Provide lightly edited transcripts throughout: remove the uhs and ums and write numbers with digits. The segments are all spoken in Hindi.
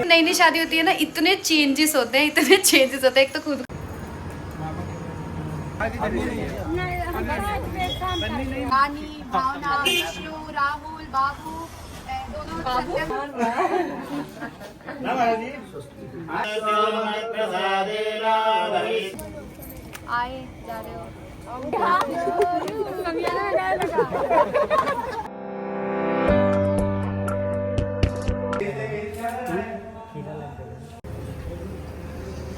नई नई शादी होती है ना, इतने चेंजेस होते हैं, इतने चेंजेस होते हैं। एक तो खुद रानी, भावना, विष्णु, राहुल, बाबू आए जा रहे हो।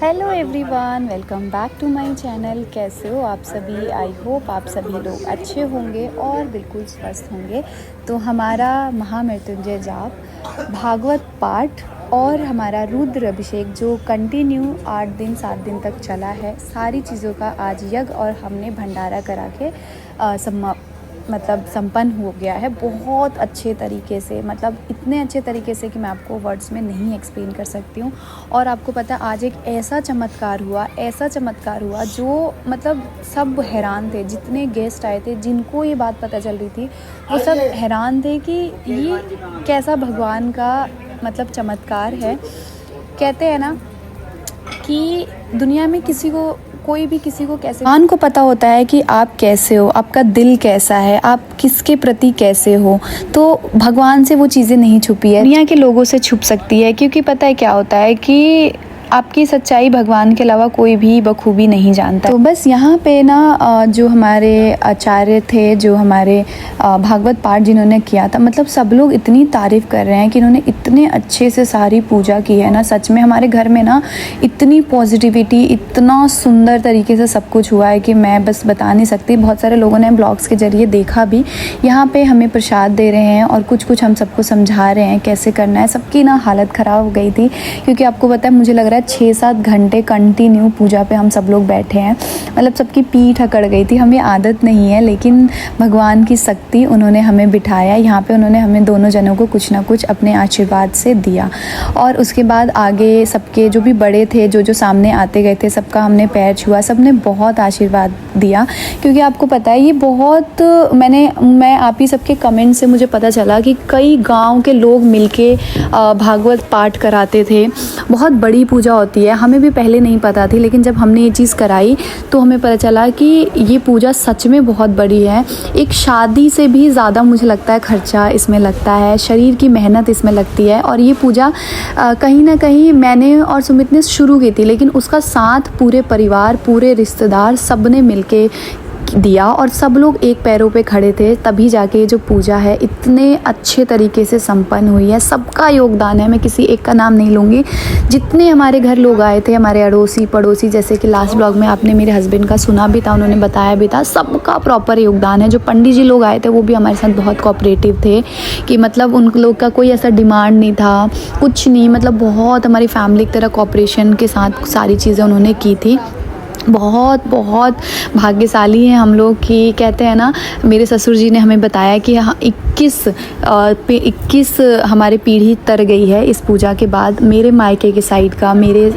Hello everyone, welcome back to my channel. कैसे हो आप सभी? आई होप आप सभी लोग अच्छे होंगे और बिल्कुल स्वस्थ होंगे। तो हमारा महामृत्युंजय जाप, भागवत पाठ और हमारा रुद्र अभिषेक जो कंटिन्यू 8 दिन 7 दिन तक चला है, सारी चीज़ों का आज यज्ञ और हमने भंडारा करा के संपन्न हो गया है बहुत अच्छे तरीके से। मतलब इतने अच्छे तरीके से कि मैं आपको वर्ड्स में नहीं एक्सप्लेन कर सकती हूँ। और आपको पता है आज एक ऐसा चमत्कार हुआ जो मतलब सब हैरान थे। जितने गेस्ट आए थे, जिनको ये बात पता चल रही थी, वो सब हैरान थे कि ये कैसा भगवान का मतलब चमत्कार है। कहते हैं ना कि दुनिया में कोई भी किसी को कैसे भगवान को पता होता है कि आप कैसे हो, आपका दिल कैसा है, आप किसके प्रति कैसे हो। तो भगवान से वो चीज़ें नहीं छुपी है, दुनिया के लोगों से छुप सकती है। क्योंकि पता है क्या होता है कि आपकी सच्चाई भगवान के अलावा कोई भी बखूबी नहीं जानता। तो बस यहाँ पे ना जो हमारे आचार्य थे, जो हमारे भागवत पाठ जिन्होंने किया था, मतलब सब लोग इतनी तारीफ़ कर रहे हैं कि इन्होंने इतने अच्छे से सारी पूजा की है ना। सच में हमारे घर में ना इतनी पॉजिटिविटी, इतना सुंदर तरीके से सब कुछ हुआ है कि मैं बस बता नहीं सकती। बहुत सारे लोगों ने ब्लॉग्स के ज़रिए देखा भी। यहाँ पे हमें प्रसाद दे रहे हैं और कुछ हम सबको समझा रहे हैं कैसे करना है। सबकी ना हालत ख़राब हो गई थी, क्योंकि आपको पता है मुझे लग रहा है 6-7 घंटे कंटिन्यू पूजा पे हम सब लोग बैठे हैं। मतलब सबकी पीठ अकड़ गई थी। हमें आदत नहीं है, लेकिन भगवान की शक्ति, उन्होंने हमें बिठाया यहाँ पे। उन्होंने हमें दोनों जनों को कुछ ना कुछ अपने आशीर्वाद से दिया। और उसके बाद आगे सबके जो भी बड़े थे, जो सामने आते गए थे, सबका हमने पैर छुआ। सब ने बहुत आशीर्वाद दिया। क्योंकि आपको पता है ये बहुत मैं आप ही सबके कमेंट से मुझे पता चला कि कई गाँव के लोग मिलके भागवत पाठ कराते थे। बहुत बड़ी पूजा होती है। हमें भी पहले नहीं पता थी, लेकिन जब हमने ये चीज़ कराई तो हमें पता चला कि ये पूजा सच में बहुत बड़ी है। एक शादी से भी ज़्यादा मुझे लगता है खर्चा इसमें लगता है, शरीर की मेहनत इसमें लगती है। और ये पूजा कहीं ना कहीं मैंने और सुमित ने शुरू की थी, लेकिन उसका साथ पूरे परिवार, पूरे रिश्तेदार सब ने मिलके दिया और सब लोग एक पैरों पे खड़े थे, तभी जाके जो पूजा है इतने अच्छे तरीके से संपन्न हुई है। सबका योगदान है, मैं किसी एक का नाम नहीं लूँगी। जितने हमारे घर लोग आए थे, हमारे अड़ोसी पड़ोसी, जैसे कि लास्ट ब्लॉग में आपने मेरे हस्बैंड का सुना भी था, उन्होंने बताया भी था, सबका प्रॉपर योगदान है। जो पंडित जी लोग आए थे वो भी हमारे साथ बहुत कोऑपरेटिव थे, कि मतलब उन लोग का कोई ऐसा डिमांड नहीं था, कुछ नहीं। मतलब बहुत हमारी फैमिली की तरह कोऑपरेशन के साथ सारी चीज़ें उन्होंने की थी। बहुत भाग्यशाली हैं हम लोग। कि कहते हैं ना, मेरे ससुर जी ने हमें बताया कि हाँ 21 हमारे पीढ़ी तर गई है इस पूजा के बाद। मेरे मायके के साइड का, मेरे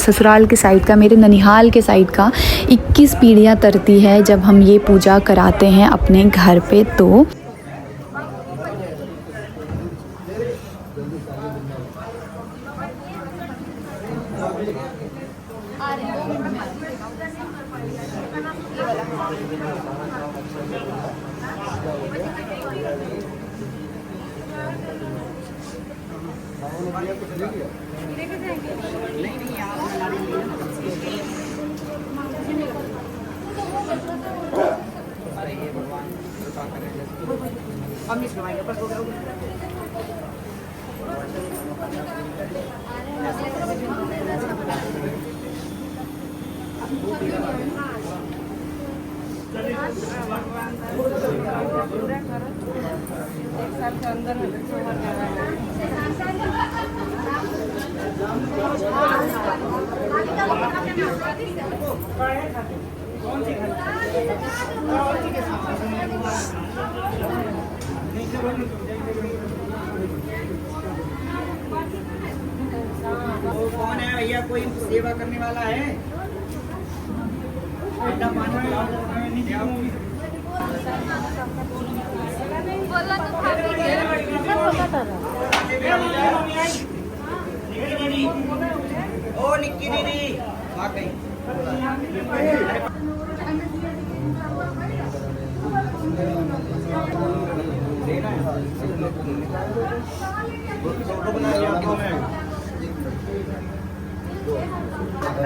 ससुराल के साइड का, मेरे ननिहाल के साइड का 21 पीढ़ियाँ तरती है जब हम ये पूजा कराते हैं अपने घर पे। तो कौन है भैया? कोई सेवा करने वाला है? बोला तो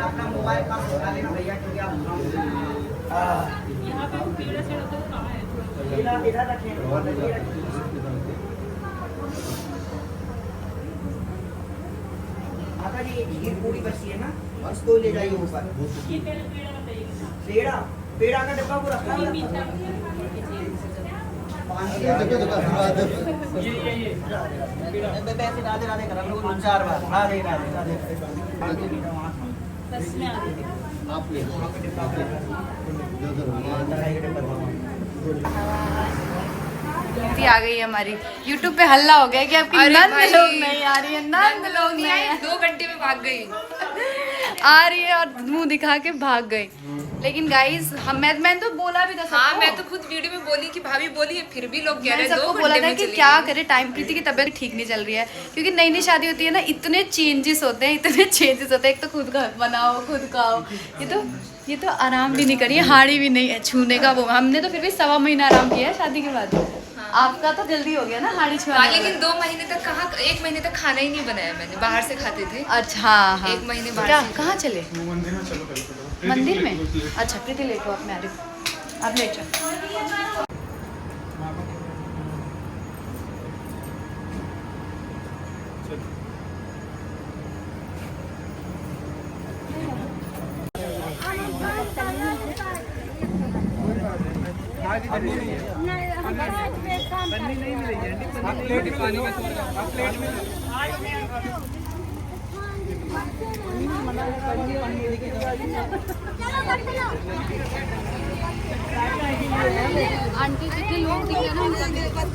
अपना मोबाइल का उठा लेना भैया, क्योंकि आप इधर रखें। माता जी ये पूरी बची है ना, उसको ले जाइए ऊपर। पेड़ा पेड़ा का डब्बा पूरा रखा है। पैसे राधे राधे कर हम लोग 4 बार राधे राधे राधे। आप ले आ गई हमारी YouTube पे हल्ला हो गया कि आपकी नंद लोग नहीं आ रही है, नंद लोग नहीं है। 2 घंटे में भाग गई आ रही है और मुंह दिखा के भाग गई। लेकिन गाइस मैंने तो बोला भी था सबको। हाँ मैं तो खुद वीडियो में बोली कि भाभी बोली है, फिर भी लोग कह रहे मैंने हैं 2 सबको घंटे बोला था में कि चली क्या गई। करे, टाइम प्रीति की तबीयत ठीक नहीं चल रही है क्योंकि नई नई शादी होती है ना, इतने चेंजेस होते हैं, इतने चेंजेस होते हैं। एक तो खुद का बनाओ, खुद खाओ, ये तो आराम भी नहीं करिए, हाड़ी भी नहीं छूने का। वो हमने तो फिर भी 1.25 महीना आराम किया है शादी के बाद। आपका तो जल्दी हो गया ना हाड़ी हाँ, छुआने लेकिन 2 महीने तक कहाँ, 1 महीने तक खाना ही नहीं बनाया मैंने, बाहर से खाते थे। अच्छा हाँ 1 महीने बाद क्या से। कहाँ चले? मंदिर में चलो पहले चलो। मंदिर में? अच्छा प्रीति लेट हो, आप मैं आ रही हूँ, आप लेट जाओ। आंटी जितने लोग दिख रहे हैं ना उनका मेरे पास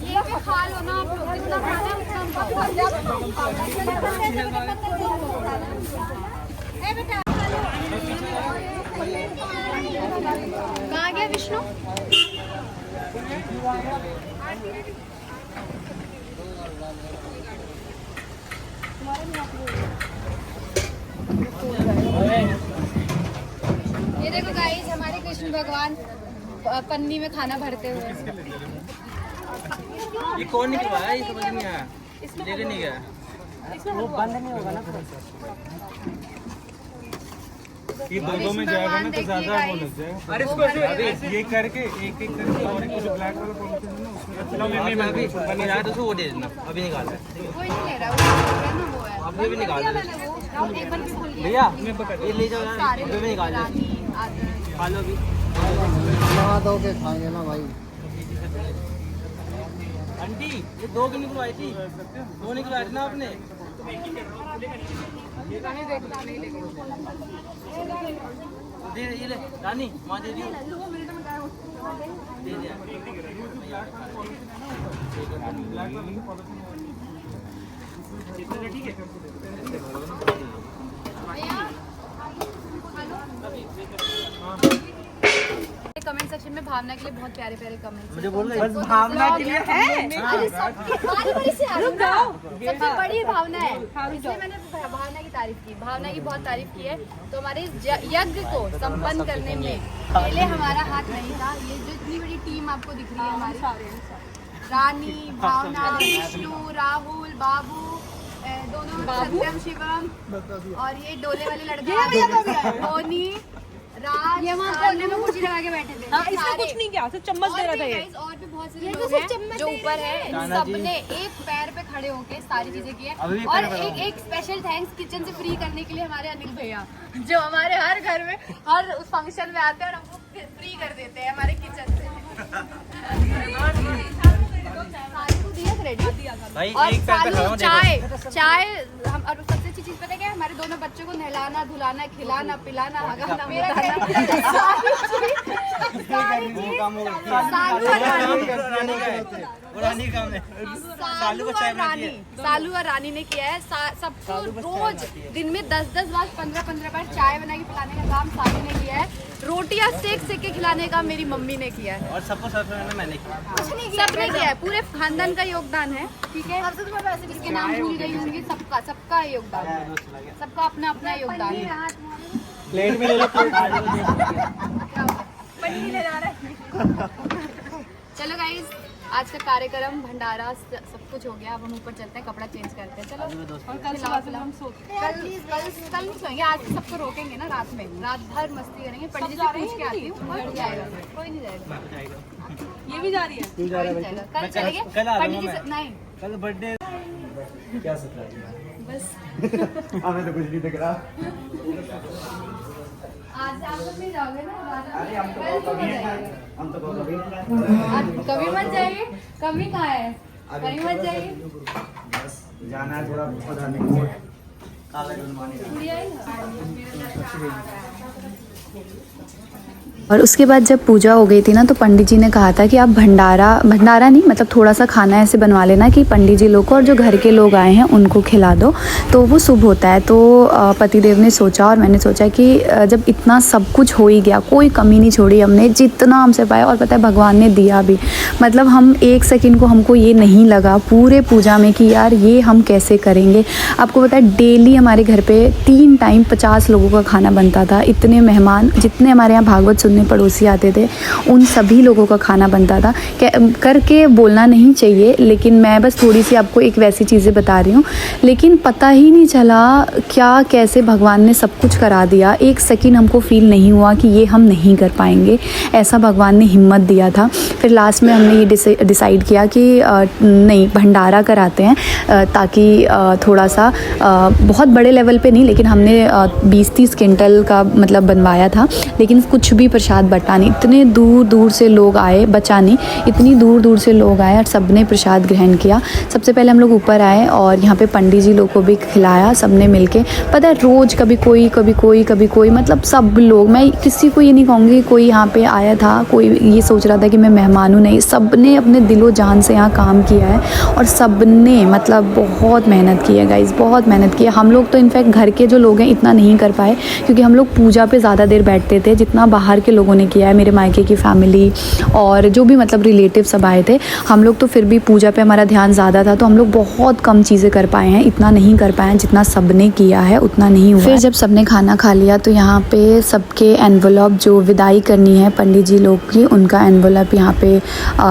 ये भी खा लो ना आप लोग, जितना खाना है उतना कहाँ गया विष्णु? ये देखो गाइस, हमारे कृष्ण भगवान पन्नी में खाना भरते हुए। ये कौन निकलवाया, ये समझ नहीं आया, लेके नहीं गया। वो बंद नहीं होगा ना। ये दो में जाएगा ना तो ज्यादा वो लग जाएगा। अरे इसको ये करके एक करके और एक जो ब्लैक वाला पॉलिथीन है ना उसमें अभी बनी रहा है तो वो दे देना, अभी निकाल रहा है। कोई नहीं ले रहा, वो है ना, वो है। अभी भी निकाल दे वो एक बार भी भूल गया। भैया, ये ले जाओ यार, अभी भी निकाल दे, खा लो अभी। नहा धो के खाएंगे ना भाई। आंटी ये 2 की निकलवाई थी, 2 निकलवाई थी ना आपने। दे ये ले रानी, माँ दे दी, दे दिया। ठीक है। कमेंट सेक्शन में भावना के लिए बहुत प्यारे प्यारे कमेंट्स। मुझे बोल रहे बस भावना के लिए है। अरे सबकी बारी से आ रही हूँ ना। सबसे बड़ी भावना है, इसलिए मैंने भावना की तारीफ की, भावना की बहुत तारीफ की है। तो हमारे इस यज्ञ को संपन्न करने में पहले हमारा हाथ नहीं था। ये जो इतनी बड़ी टीम आपको दिख रही है, हमारी रानी, भावना, विष्णु, राहुल, बाबू, दोनों सत्यम शिवम, और ये डोले वाले लड़के मोनी, राज, ये वहाँ कोने में कुर्सी लगा के बैठे थे। हाँ, इसने कुछ नहीं किया, सिर्फ चम्मच दे रहा था ये। और भी बहुत सारे लोग हैं जो ऊपर है, सबने एक पैर पे खड़े होके सारी चीजें की है। और एक स्पेशल थैंक्स किचन से फ्री करने के लिए हमारे अनिल भैया, जो हमारे हर घर में हर उस फंक्शन में आते हैं और हमको फ्री कर देते हैं हमारे किचन से। भाई और एक पैर पे खड़ा हूँ, देखो। चाय हम, और सबसे अच्छी चीज पता है क्या है? हमारे दोनों बच्चों को नहलाना धुलाना खिलाना पिलाना हगाना सालू और रानी ने किया है। सबको रोज दिन में 10-10 बार 15-15 बार चाय बना के पिलाने का काम सालू ने किया है। रोटियां सेक के खिलाने का मेरी मम्मी ने किया है। और सबको सर्व करना मैंने किया। सबने किया है, पूरे खानदान का योगदान है। ठीक है, जिसके नाम भूल गई होंगी, सबका योगदान है, सबका अपना अपना योगदान है। प्लेट में ले लो। चलो गाइस, आज का कार्यक्रम भंडारा सब कुछ हो गया। अब हम ऊपर चलते हैं, कपड़ा चेंज करते हैं। चलो, और कल हम कल नहीं सोएंगे, आज सबको रोकेंगे ना रात में, रात भर मस्ती करेंगे। पंडित जी से पूछ के आती हूँ, कोई जाएगा, कोई नहीं जाएगा। ये भी जा रही है, कोई नहीं जाएगा। कल चलेंगे पंडित जी से। नहीं, कल बर्थडे क्या बस हमें तो कुछ नहीं दिख रहा। आज आप लोग नहीं जाओगे ना? अरे हम तो कभी कभी मत जाइए। कभी कहाँ है? कभी मत जाइए। बस जाना है थोड़ा पता नहीं। और उसके बाद जब पूजा हो गई थी ना, तो पंडित जी ने कहा था कि आप भंडारा नहीं मतलब थोड़ा सा खाना ऐसे बनवा लेना कि पंडित जी लोग को और जो घर के लोग आए हैं उनको खिला दो, तो वो शुभ होता है। तो पतिदेव ने सोचा और मैंने सोचा कि जब इतना सब कुछ हो ही गया, कोई कमी नहीं छोड़ी हमने, जितना हमसे पाया। और पता है भगवान ने दिया भी, मतलब हम एक सेकंड को हमको ये नहीं लगा पूरे पूजा में कि यार ये हम कैसे करेंगे। आपको पता है डेली हमारे घर पे 3 टाइम 50 लोगों का खाना बनता था। इतने मेहमान, जितने हमारे यहाँ भागवत सुनने पड़ोसी आते थे, उन सभी लोगों का खाना बनता था। करके बोलना नहीं चाहिए, लेकिन मैं बस थोड़ी सी आपको एक वैसी चीज़ें बता रही हूँ। लेकिन पता ही नहीं चला क्या कैसे भगवान ने सब कुछ करा दिया। एक सेकंड हमको फील नहीं हुआ कि ये हम नहीं कर पाएंगे, ऐसा भगवान ने हिम्मत दिया था। फिर लास्ट में हमने ये डिसाइड किया कि नहीं, भंडारा कराते हैं, ताकि थोड़ा सा बहुत बड़े लेवल पे नहीं, लेकिन हमने 20-30 क्विंटल का मतलब बनवाया था। लेकिन कुछ भी प्रसाद बटा नहीं, इतने दूर दूर से लोग आए, बचा नहीं, इतनी दूर दूर से लोग आए और सबने प्रसाद ग्रहण किया। सबसे पहले हम लोग ऊपर आए और यहाँ पे पंडित जी लोग को भी खिलाया सबने मिलके। पता है रोज़ कभी कोई मतलब सब लोग, मैं किसी को ये नहीं कहूँगी कोई यहाँ पे आया था कोई ये सोच रहा था कि मैं मेहमान हूँ, नहीं, सब ने अपने दिलो जान से यहाँ काम किया है और सब ने मतलब बहुत मेहनत की है गाइज़, बहुत मेहनत की है। हम लोग तो इनफैक्ट घर के जो लोग हैं इतना नहीं कर पाए, क्योंकि हम लोग पूजा पे ज़्यादा देर बैठते थे जितना बाहर के लोगों ने किया है। मेरे मायके की फैमिली और जो भी मतलब रिलेटिव सब आए थे, हम लोग तो फिर भी पूजा पे हमारा ध्यान ज़्यादा था, तो हम लोग बहुत कम चीज़ें कर पाए हैं, इतना नहीं कर पाए हैं जितना सब ने किया है, उतना नहीं हुआ। फिर जब सब ने खाना खा लिया तो यहाँ पे सबके एनवलप जो विदाई करनी है पंडित जी लोग की, उनका एनवलप यहाँ पे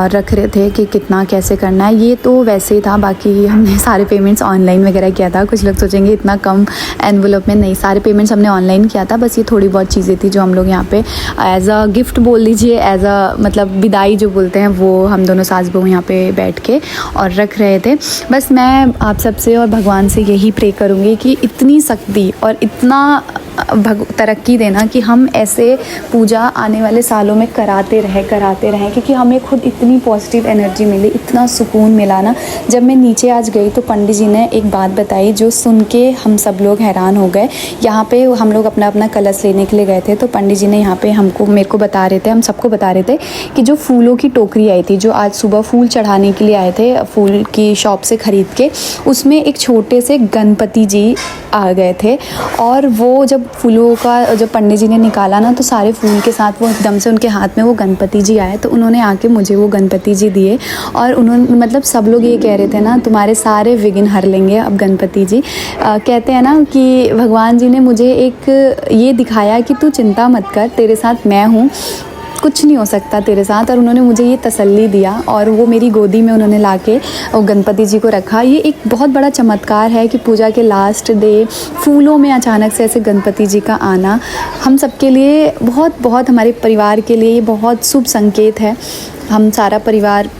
रख रहे थे कि कितना कैसे करना है। ये तो वैसे ही था, बाकी हमने सारे पेमेंट्स ऑनलाइन वगैरह किया था। कुछ लोग सोचेंगे इतना कम एनवलप में, नहीं, सारे पेमेंट्स हमने ऑनलाइन किया था। बस ये थोड़ी बहुत चीज़ें थी जो हम लोग यहाँ पे एज अ गिफ्ट बोल लीजिए, एज अ मतलब विदाई जो बोलते हैं, वो हम दोनों सास बहू यहाँ पे बैठ के और रख रहे थे। बस मैं आप सबसे और भगवान से यही प्रे करूँगी कि इतनी शक्ति और इतना तरक्की देना कि हम ऐसे पूजा आने वाले सालों में कराते रहें, क्योंकि हमें खुद इतनी पॉजिटिव एनर्जी मिली, इतना सुकून मिला ना। जब मैं नीचे आज गई तो पंडित जी ने एक बात बताई जो सुन के हम सब लोग हैरान हो गए। यहाँ पे हम लोग अपना अपना कलश लेने के लिए गए थे, तो पंडित जी ने यहाँ पे मेरे को बता रहे थे, हम सबको बता रहे थे कि जो फूलों की टोकरी आई थी, जो आज सुबह फूल चढ़ाने के लिए आए थे फूल की शॉप से ख़रीद के, उसमें एक छोटे से गणपति जी आ गए थे। और वो जब फूलों का जब पंडित जी ने निकाला ना, तो सारे फूल के साथ वो एकदम से उनके हाथ में वो गणपति जी आए, तो उन्होंने आके मुझे वो गणपति जी दिए। और उन्होंने मतलब सब लोग ये कह रहे थे ना, तुम्हारे सारे विघ्न हर लेंगे अब गणपति जी। कहते हैं ना कि भगवान जी ने मुझे एक ये दिखाया कि तू चिंता मत कर, तेरे साथ मैं हूँ, कुछ नहीं हो सकता तेरे साथ। और उन्होंने मुझे ये तसल्ली दिया और वो मेरी गोदी में उन्होंने लाके वो गणपति जी को रखा। ये एक बहुत बड़ा चमत्कार है कि पूजा के लास्ट डे फूलों में अचानक से ऐसे गणपति जी का आना हम सबके लिए बहुत हमारे परिवार के लिए ये बहुत शुभ संकेत है। हम सारा परिवार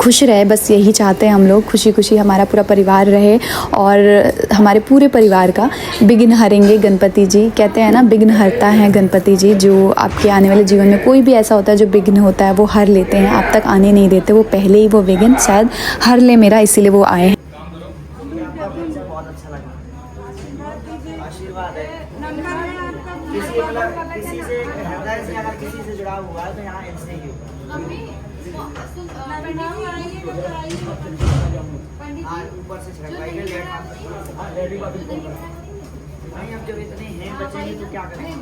खुश रहे, बस यही चाहते हैं हम लोग, खुशी हमारा पूरा परिवार रहे और हमारे पूरे परिवार का विघ्न हरेंगे गणपति जी। कहते हैं ना, विघ्न हरता है गणपति जी, जो आपके आने वाले जीवन में कोई भी ऐसा होता है जो विघ्न होता है वो हर लेते हैं, आप तक आने नहीं देते, वो पहले ही वो विघ्न शायद हर ले मेरा, इसीलिए वो आए हैं। से बहुत अच्छा लगा। आशीर्वाद है किसी मतलब किसी से हृदय से अगर किसी से जुड़ा हुआ है तो यहाँ इनसे ही हाँ ऊपर से छिड़काई नहीं। अब जब इतने हैं बचेंगे तो क्या करेंगे।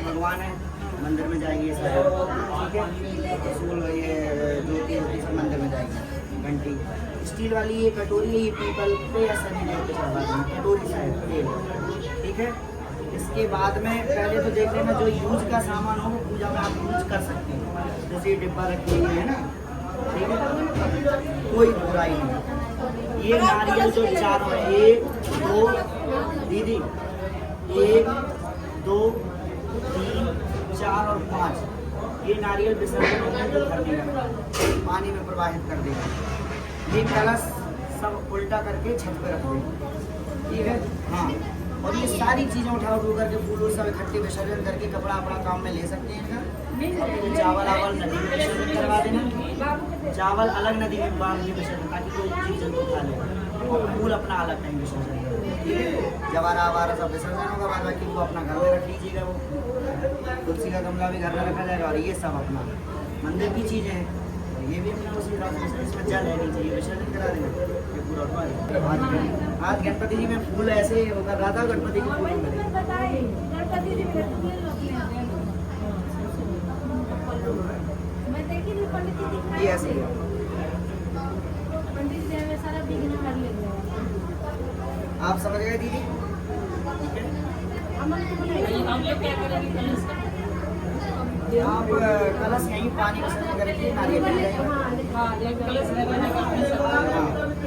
भगवान है मंदिर में जाएंगे ये सारे, ठीक है। फूल ये ज्योति होती सब मंदिर में जाएगी। घंटी स्टील वाली ये कटोरी है, ये पीपल पे या सभी जगह पे चढ़ा कटोरी से तेल, ठीक है। इसके बाद में पहले तो देख लेना जो यूज का सामान हो वो पूजा में आप यूज कर सकते हैं। जैसे ये डिब्बा रखी हुई है ना, ठीक है, कोई बुराई नहीं। ये नारियल जो चारों है 1 2 दीदी 1 2 3 4 और 5 ये नारियल विसर्जन कर देगा, पानी में प्रवाहित कर देगा। ये कलश सब उल्टा करके छत पे रख देगा, ठीक है। हाँ, और ये सारी चीज़ें उठा करके फूल सब इकट्ठे विसर्जन करके कपड़ा अपना काम में ले सकते हैं इनका। चावल आवल नदी में विसर्जन करवा देना, चावल अलग नदी में बांध के विसर्जन, ताकि कोई जीव जंतु खा ले। और फूल अपना अलग टाइम विसर्जन, ठीक है। जवारा आवारा सब विसर्जन होगा, बाद बाकी वो अपना घर में रख लीजिएगा। वो तुलसी का गमला भी घर में रखा जाएगा। और ये सब अपना मंदिर की चीज़ें हैं, ये भी अपना उसी हिसाब से इसमें जल है नीचे, ये विसर्जन करा देना। ये पूरा आज गणपति जी में फूल ऐसे वो कर रहा था, गणपति के फूल में ये ऐसे ही है। आप समझ गए दीदी? आप कलश यहीं पानी विसर्जन करके नारियल ले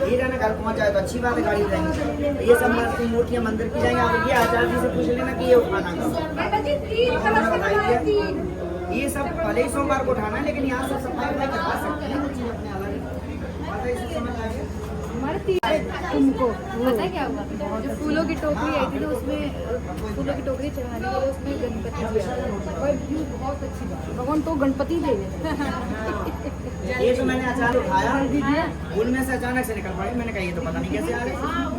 ये रहना घर पहुँच जाए तो अच्छी बात है, गाड़ी जाएंगे। ये सब मूर्तियाँ मंदिर की जाएंगे। आप ये आचार्य जी से पूछ लेना कि ये उठाना का ये सब भले ही सोमवार को उठाना है, लेकिन यहाँ से सफाई करवा सकते हैं। कुछ चीज़ अपने अलग समझ आ गया। तुमको पता है क्या हुआ, जो फूलों की टोकरी आई थी ना, उसमें फूलों की टोकरी चढ़ाने के लिए उसमें गणपति जी आया। और व्यू बहुत अच्छी बात है, भगवान तो गणपति दे ये तो मैंने अचानक उठाया, उनमें से अचानक से निकल पड़े। मैंने कहा ये तो पता नहीं कैसे आ रहे,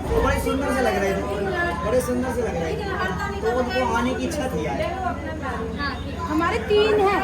तो बड़े सुंदर से लग रहे थे, बड़े सुंदर से लग रहे थे, तो उनको आने की इच्छा थी यार। हमारे 3 हैं,